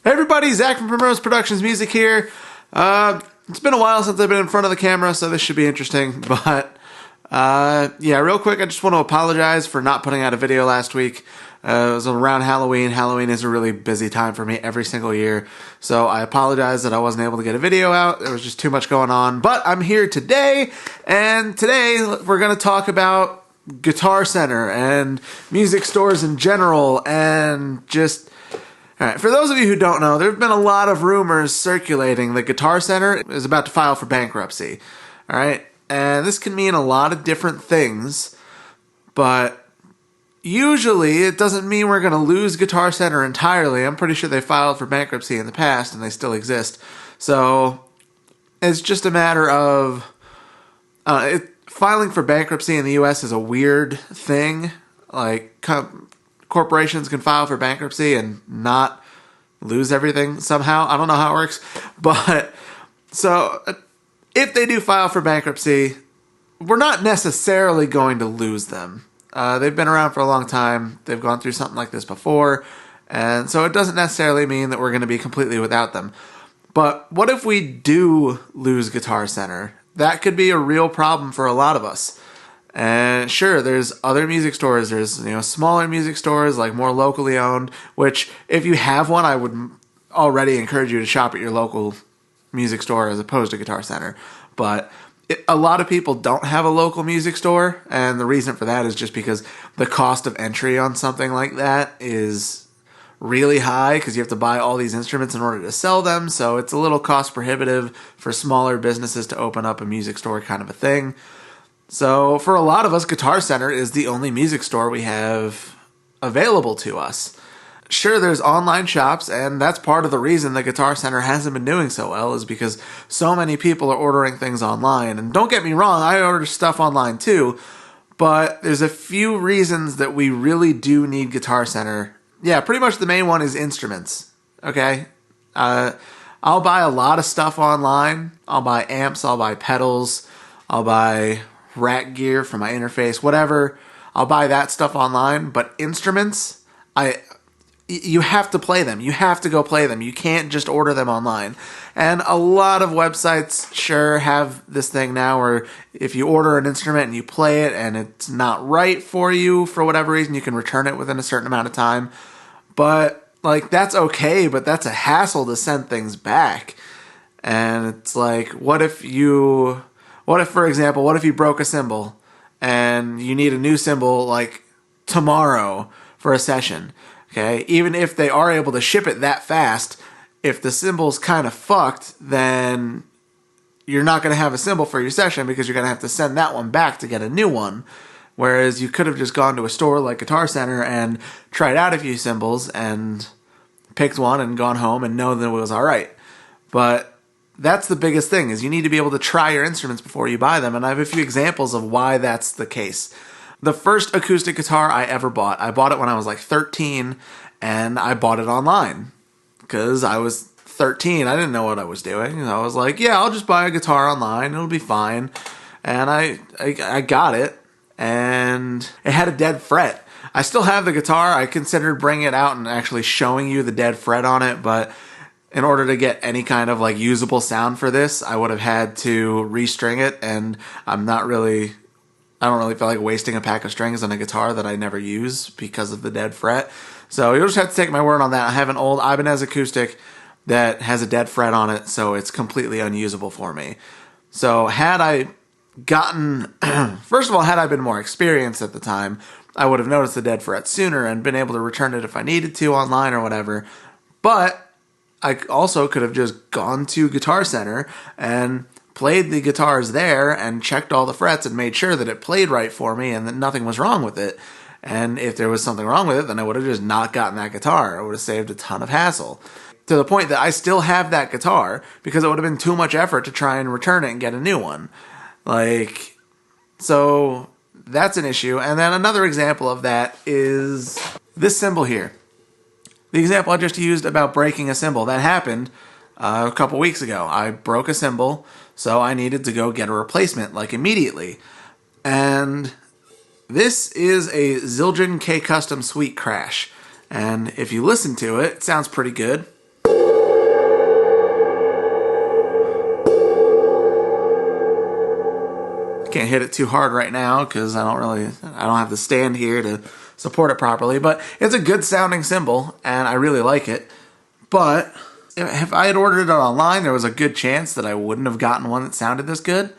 Hey everybody, Zach from Primrose Productions Music here. It's been a while since I've been in front of the camera, so this should be interesting. But yeah, real quick, I just want to apologize for not putting out a video last week. It was around Halloween. Halloween is a really busy time for me every single year, so I apologize that I wasn't able to get a video out. There was just too much going on. But I'm here today, and today we're going to talk about Guitar Center and music stores in general, and just... Alright, for those of you who don't know, there have been a lot of rumors circulating that Guitar Center is about to file for bankruptcy. Alright, and this can mean a lot of different things, but usually it doesn't mean we're going to lose Guitar Center entirely. I'm pretty sure they filed for bankruptcy in the past and they still exist. So it's just a matter of... filing for bankruptcy in the US is a weird thing. Like, corporations can file for bankruptcy and not lose everything somehow. I don't know how it works. But, so, if they do file for bankruptcy, we're not necessarily going to lose them. They've been around for a long time. They've gone through something like this before. And so it doesn't necessarily mean that we're going to be completely without them. But what if we do lose Guitar Center? That could be a real problem for a lot of us. And sure, there's other music stores. There's, smaller music stores, like more locally owned, which if you have one, I would already encourage you to shop at your local music store as opposed to Guitar Center. But a lot of people don't have a local music store, and the reason for that is just because the cost of entry on something like that is really high because you have to buy all these instruments in order to sell them, so it's a little cost prohibitive for smaller businesses to open up a music store kind of a thing. So for a lot of us, Guitar Center is the only music store we have available to us. Sure, there's online shops, and that's part of the reason that Guitar Center hasn't been doing so well is because so many people are ordering things online. And don't get me wrong, I order stuff online too, but there's a few reasons that we really do need Guitar Center. Yeah, pretty much the main one is instruments, okay? I'll buy a lot of stuff online. I'll buy amps, I'll buy pedals, I'll buy rack gear for my interface, whatever. I'll buy that stuff online, but instruments, you have to play them. You have to go play them. You can't just order them online. And a lot of websites sure have this thing now where if you order an instrument and you play it and it's not right for you for whatever reason, you can return it within a certain amount of time. But that's okay, but that's a hassle to send things back. And it's like, what if, for example, what if you broke a cymbal and you need a new cymbal like tomorrow for a session? Okay, even if they are able to ship it that fast, if the cymbal's kind of fucked, then you're not going to have a cymbal for your session because you're going to have to send that one back to get a new one. Whereas you could have just gone to a store like Guitar Center and tried out a few cymbals and picked one and gone home and know that it was all right. But that's the biggest thing, is you need to be able to try your instruments before you buy them, and I have a few examples of why that's the case. The first acoustic guitar I ever bought, I bought it when I was like 13, and I bought it online. Because I was 13, I didn't know what I was doing. I was like, yeah, I'll just buy a guitar online, it'll be fine. And I got it, and it had a dead fret. I still have the guitar. I considered bringing it out and actually showing you the dead fret on it, but in order to get any kind of usable sound for this, I would have had to restring it, and I don't really feel like wasting a pack of strings on a guitar that I never use because of the dead fret. So you'll just have to take my word on that. I have an old Ibanez acoustic that has a dead fret on it, so it's completely unusable for me. So had I been more experienced at the time, I would have noticed the dead fret sooner and been able to return it if I needed to online or whatever. But I also could have just gone to Guitar Center and played the guitars there and checked all the frets and made sure that it played right for me and that nothing was wrong with it. And if there was something wrong with it, then I would have just not gotten that guitar. I would have saved a ton of hassle. To the point that I still have that guitar because it would have been too much effort to try and return it and get a new one. So that's an issue. And then another example of that is this cymbal here. The example I just used about breaking a cymbal, that happened a couple weeks ago. I broke a cymbal, so I needed to go get a replacement, immediately. And this is a Zildjian K Custom Suite crash. And if you listen to it, it sounds pretty good. Can't hit it too hard right now because I don't have the stand here to support it properly, but it's a good sounding cymbal and I really like it. But if I had ordered it online, there was a good chance that I wouldn't have gotten one that sounded this good.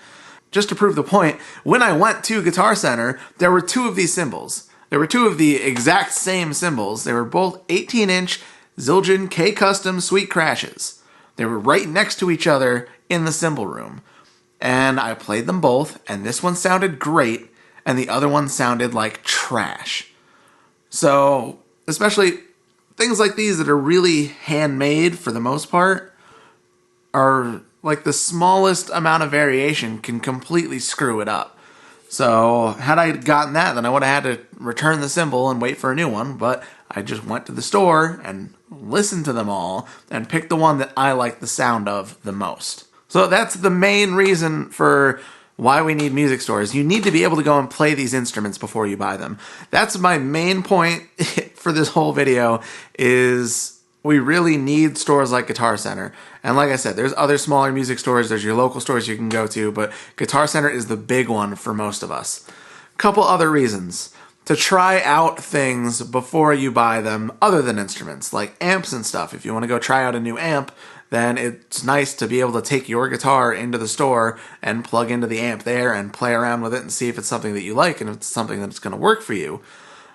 Just to prove the point, when I went to Guitar Center, there were two of these cymbals. There were two of the exact same cymbals. They were both 18-inch Zildjian K-Custom Sweet Crashes. They were right next to each other in the cymbal room. And I played them both, and this one sounded great, and the other one sounded like trash. So, especially things like these that are really handmade for the most part are like the smallest amount of variation can completely screw it up. So had I gotten that, then I would have had to return the cymbal and wait for a new one, but I just went to the store and listened to them all and picked the one that I like the sound of the most. So that's the main reason for why we need music stores. You need to be able to go and play these instruments before you buy them. That's my main point for this whole video, is we really need stores like Guitar Center. And like I said, there's other smaller music stores, there's your local stores you can go to, but Guitar Center is the big one for most of us. Couple other reasons. To try out things before you buy them other than instruments, like amps and stuff. If you want to go try out a new amp, then it's nice to be able to take your guitar into the store and plug into the amp there and play around with it and see if it's something that you like and if it's something that's going to work for you.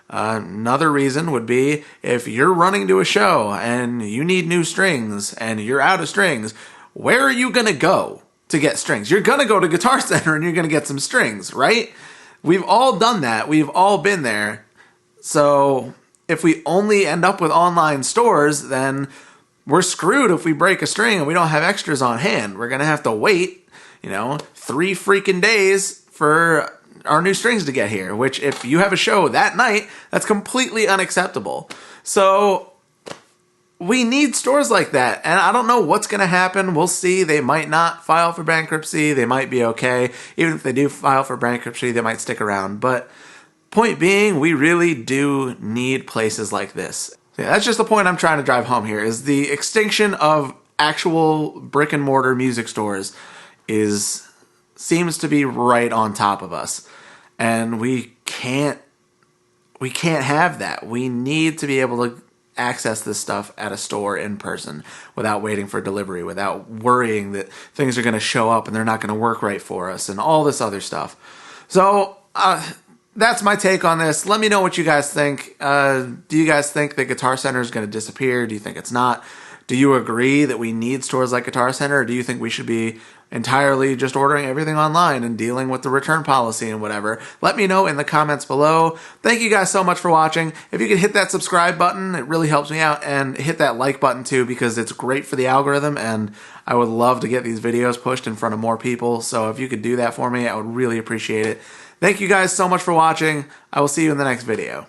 Another reason would be if you're running to a show and you need new strings and you're out of strings, where are you going to go to get strings? You're going to go to Guitar Center and you're going to get some strings, right? We've all done that. We've all been there. So if we only end up with online stores, then we're screwed if we break a string and we don't have extras on hand. We're going to have to wait, 3 freaking days for our new strings to get here, which if you have a show that night, that's completely unacceptable. So we need stores like that, and I don't know what's going to happen. We'll see. They might not file for bankruptcy. They might be okay. Even if they do file for bankruptcy, they might stick around. But point being, we really do need places like this. Yeah, that's just the point I'm trying to drive home here, is the extinction of actual brick and mortar music stores seems to be right on top of us. And we can't have that. We need to be able to access this stuff at a store in person without waiting for delivery, without worrying that things are going to show up and they're not going to work right for us and all this other stuff. So that's my take on this. Let me know what you guys think. Do you guys think that Guitar Center is going to disappear? Do you think it's not? Do you agree that we need stores like Guitar Center, or do you think we should be entirely just ordering everything online and dealing with the return policy and whatever? Let me know in the comments below. Thank you guys so much for watching. If you could hit that subscribe button, it really helps me out, and hit that like button too, because it's great for the algorithm and I would love to get these videos pushed in front of more people. So if you could do that for me, I would really appreciate it. Thank you guys so much for watching. I will see you in the next video.